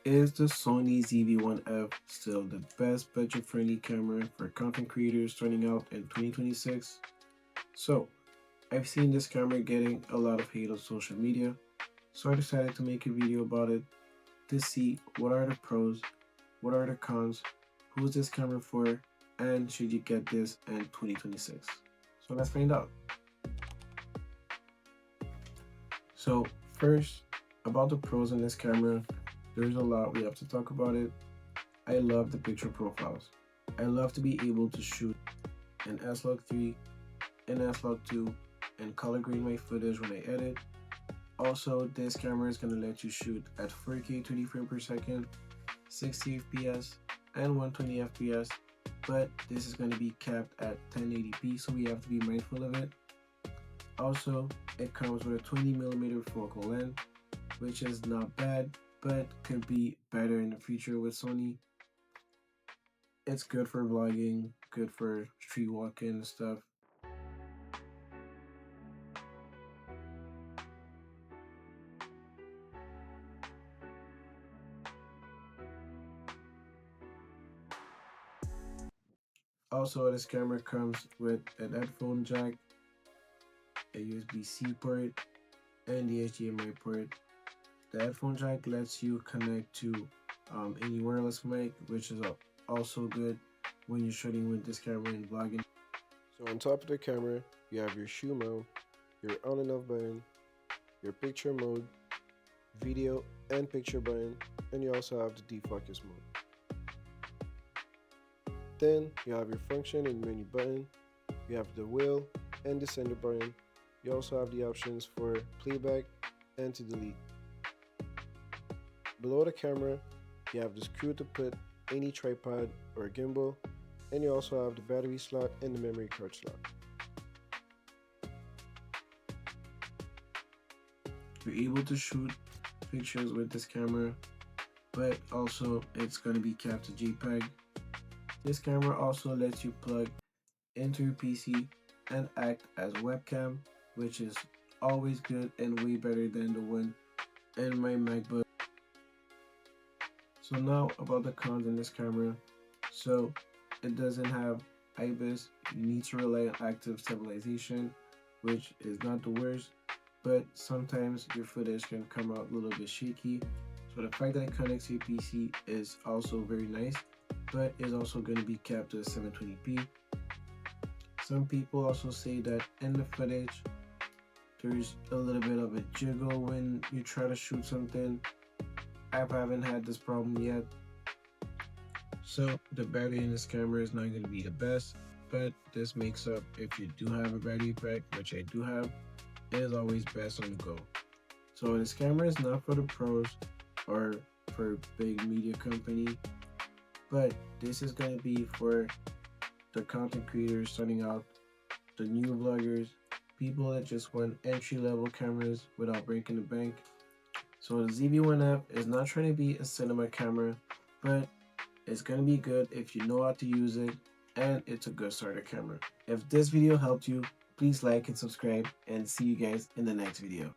Is the Sony ZV-1F still the best budget-friendly camera for content creators starting out in 2026? So, I've seen this camera getting a lot of hate on social media, so I decided to make a video about it to see what are the pros, what are the cons, who's this camera for, and should you get this in 2026? So let's find out. So first, about the pros in this camera, there's a lot we have to talk about it. I love the picture profiles. I love to be able to shoot in S-Log3, in S-Log2, and color grade my footage when I edit. Also, this camera is going to let you shoot at 4K 30 frames per second, 60 FPS, and 120 FPS, but this is going to be capped at 1080p, so we have to be mindful of it. Also, it comes with a 20mm focal length, which is not bad, but could be better in the future with Sony. It's good for vlogging, good for street walking and stuff. Also, this camera comes with an headphone jack, a USB-C port, and the HDMI port. The headphone jack lets you connect to any wireless mic, which is also good when you're shooting with this camera and vlogging. So on top of the camera, you have your shoe mount, your on and off button, your picture mode, video and picture button, and you also have the defocus mode. Then you have your function and menu button, you have the wheel and the sender button. You also have the options for playback and to delete. Below the camera, you have the screw to put any tripod or gimbal, and you also have the battery slot and the memory card slot. You're able to shoot pictures with this camera, but also it's going to be capped to JPEG. This camera also lets you plug into your PC and act as webcam, which is always good and way better than the one in my MacBook. So now about the cons in this camera. So it doesn't have IBIS. You need to rely on active stabilization, which is not the worst, but sometimes your footage can come out a little bit shaky. So the fact that it connects to your PC is also very nice, but is also going to be capped to 720p. Some people also say that in the footage, there's a little bit of a jiggle when you try to shoot something. I haven't had this problem yet. So the battery in this camera is not going to be the best, but this makes up if you do have a battery pack, which I do have. It is always best on the go. So this camera is not for the pros or for big media company, but this is going to be for the content creators starting out, the new vloggers, people that just want entry-level cameras without breaking the bank. So the ZV-1F is not trying to be a cinema camera, but it's going to be good if you know how to use it, and it's a good starter camera. If this video helped you, please like and subscribe, and see you guys in the next video.